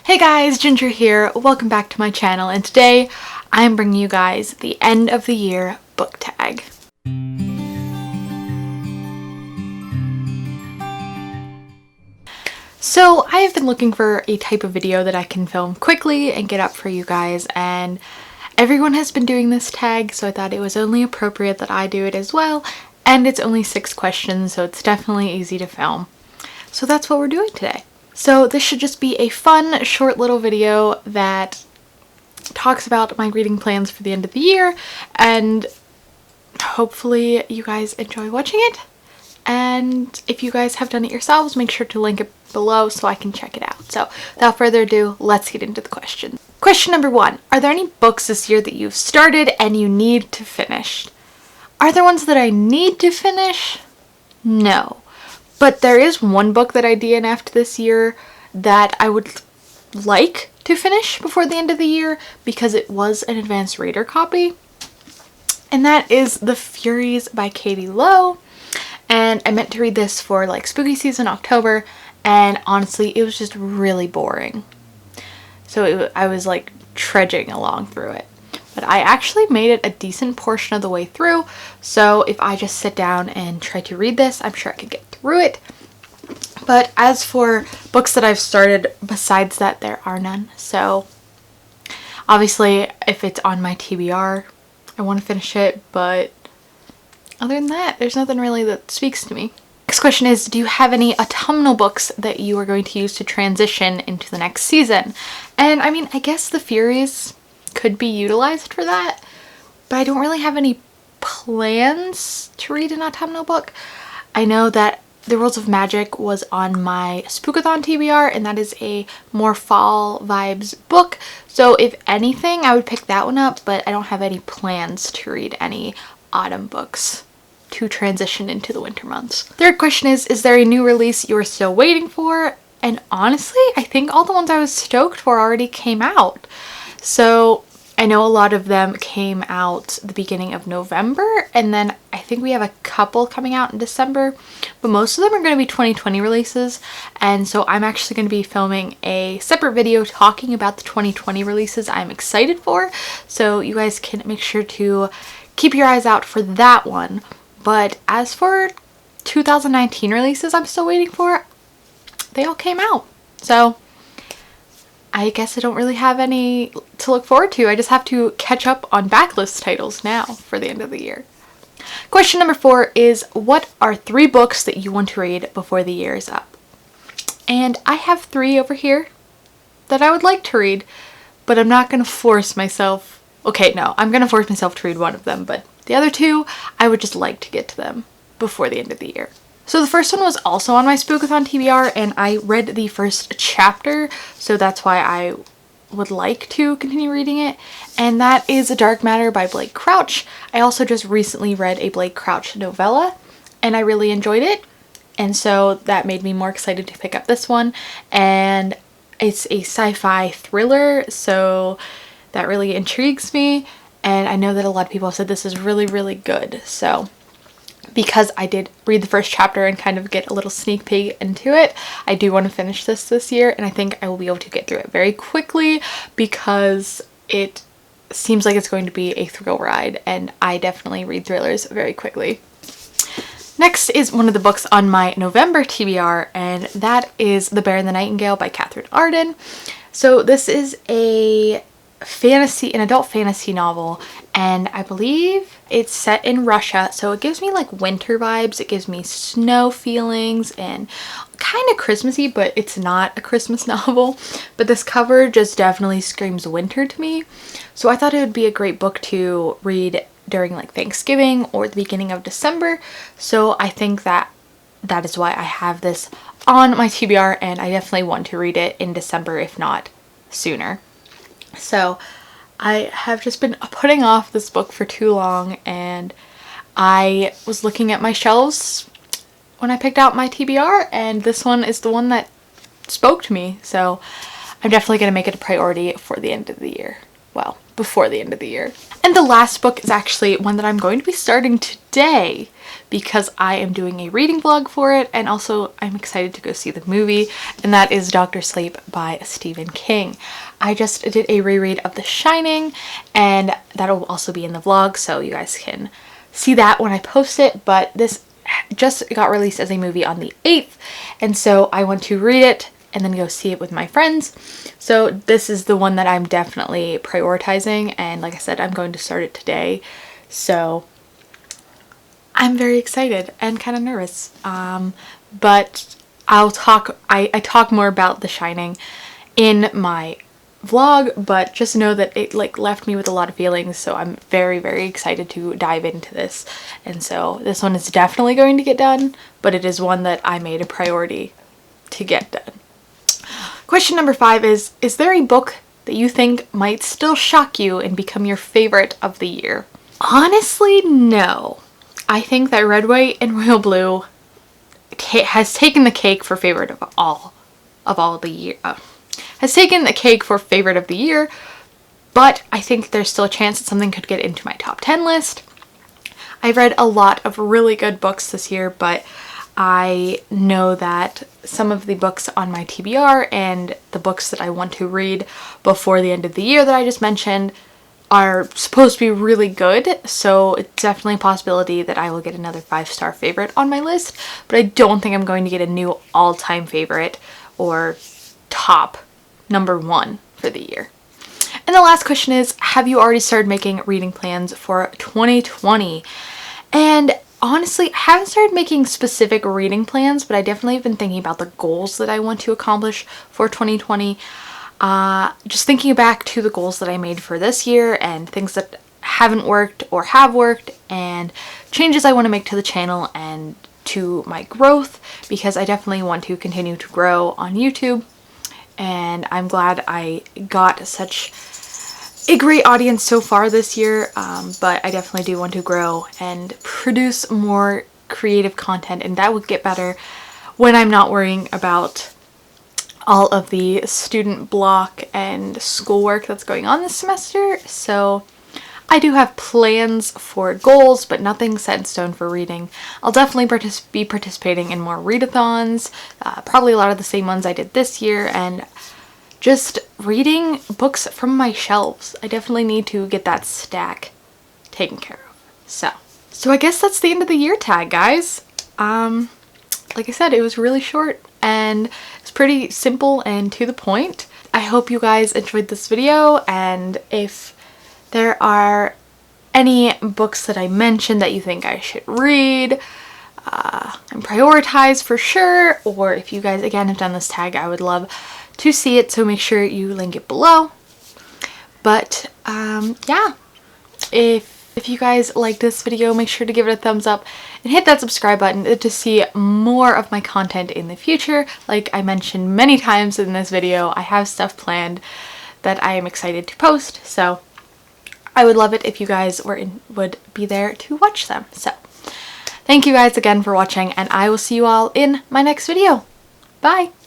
Hey guys, Ginger here. Welcome back to my channel, and today I'm bringing you guys the end of the year book tag. So I have been looking for a type of video that I can film quickly and get up for you guys, and everyone has been doing this tag, so I thought it was only appropriate that I do it as well. And it's only 6 questions, so it's definitely easy to film. So that's what we're doing today. So this should just be a fun, short little video that talks about my reading plans for the end of the year, and hopefully you guys enjoy watching it. And if you guys have done it yourselves, make sure to link it below so I can check it out. So without further ado, let's get into the questions. Question number 1. Are there any books this year that you've started and you need to finish? Are there ones that I need to finish? No. But there is one book that I DNF'd this year that I would like to finish before the end of the year because it was an advanced reader copy. And that is The Furies by Katie Lowe. And I meant to read this for like spooky season, October, and honestly it was just really boring. So I was like trudging along through it. But I actually made it a decent portion of the way through, so if I just sit down and try to read this, I'm sure I could get through it. But as for books that I've started, besides that, there are none. So obviously if it's on my TBR, I want to finish it, but other than that, there's nothing really that speaks to me. Next question is, do you have any autumnal books that you are going to use to transition into the next season? And I mean, I guess The Furies could be utilized for that, but I don't really have any plans to read an autumnal book. I know that The Rules of Magic was on my Spookathon TBR, and that is a more fall vibes book, so if anything I would pick that one up, but I don't have any plans to read any autumn books to transition into the winter months. Third question is there a new release you are still waiting for? And honestly, I think all the ones I was stoked for already came out. So I know a lot of them came out the beginning of November, and then I think we have a couple coming out in December, but most of them are going to be 2020 releases, and so I'm actually going to be filming a separate video talking about the 2020 releases I'm excited for, so you guys can make sure to keep your eyes out for that one. But as for 2019 releases I'm still waiting for, they all came out, so I guess I don't really have any to look forward to. I just have to catch up on backlist titles now for the end of the year. Question number 4 is, what are 3 books that you want to read before the year is up? And I have 3 over here that I would like to read, but I'm not going to force myself. Okay, no, I'm going to force myself to read one of them, but the other 2, I would just like to get to them before the end of the year. So the first one was also on my Spookathon TBR, and I read the first chapter, so that's why I would like to continue reading it, and that is A Dark Matter by Blake Crouch. I also just recently read a Blake Crouch novella, and I really enjoyed it, and so that made me more excited to pick up this one. And it's a sci-fi thriller, so that really intrigues me, and I know that a lot of people have said this is really, really good. So because I did read the first chapter and kind of get a little sneak peek into it, I do want to finish this year, and I think I will be able to get through it very quickly because it seems like it's going to be a thrill ride, and I definitely read thrillers very quickly. Next is one of the books on my November TBR, and that is The Bear and the Nightingale by Catherine Arden. So this is an adult fantasy novel, and I believe it's set in Russia, so it gives me like winter vibes. It gives me snow feelings and kind of Christmassy, but it's not a Christmas novel. But this cover just definitely screams winter to me, so I thought it would be a great book to read during like Thanksgiving or the beginning of December. So I think that is why I have this on my TBR, and I definitely want to read it in December, if not sooner. So I have just been putting off this book for too long, and I was looking at my shelves when I picked out my TBR, and this one is the one that spoke to me, so I'm definitely going to make it a priority for the end of the year. well, before the end of the year. And the last book is actually one that I'm going to be starting today because I am doing a reading vlog for it, and also I'm excited to go see the movie, and that is Dr. Sleep by Stephen King. I just did a reread of The Shining, and that'll also be in the vlog, so you guys can see that when I post it, but this just got released as a movie on the 8th, and so I want to read it and then go see it with my friends. So this is the one that I'm definitely prioritizing, and like I said, I'm going to start it today. So I'm very excited and kind of nervous. But I talk more about The Shining in my vlog, but just know that it like left me with a lot of feelings, so I'm very, very excited to dive into this. And so this one is definitely going to get done, but it is one that I made a priority to get done. Question number 5 is there a book that you think might still shock you and become your favorite of the year? Honestly, no. I think that Red, White, and Royal Blue has taken the cake for favorite of all the year. Has taken the cake for favorite of the year, but I think there's still a chance that something could get into my top 10 list. I've read a lot of really good books this year, but I know that some of the books on my TBR and the books that I want to read before the end of the year that I just mentioned are supposed to be really good, so it's definitely a possibility that I will get another 5-star favorite on my list, but I don't think I'm going to get a new all-time favorite or top number 1 for the year. And the last question is, have you already started making reading plans for 2020? And honestly, I haven't started making specific reading plans, but I definitely have been thinking about the goals that I want to accomplish for 2020. Just thinking back to the goals that I made for this year and things that haven't worked or have worked, and changes I want to make to the channel and to my growth, because I definitely want to continue to grow on YouTube. And I'm glad I got such a great audience so far this year, but I definitely do want to grow and produce more creative content, and that would get better when I'm not worrying about all of the student block and schoolwork that's going on this semester. So I do have plans for goals, but nothing set in stone for reading. I'll definitely be participating in more readathons, probably a lot of the same ones I did this year, and just reading books from my shelves. I definitely need to get that stack taken care of. So I guess that's the end of the year tag, guys. Like I said, it was really short and it's pretty simple and to the point. I hope you guys enjoyed this video, and if there are any books that I mentioned that you think I should read and prioritize for sure, or if you guys again have done this tag, I would love to see it, so make sure you link it below. But yeah, if you guys like this video, make sure to give it a thumbs up and hit that subscribe button to see more of my content in the future. Like I mentioned many times in this video, I have stuff planned that I am excited to post, so I would love it if you guys would be there to watch them. So thank you guys again for watching, and I will see you all in my next video. Bye!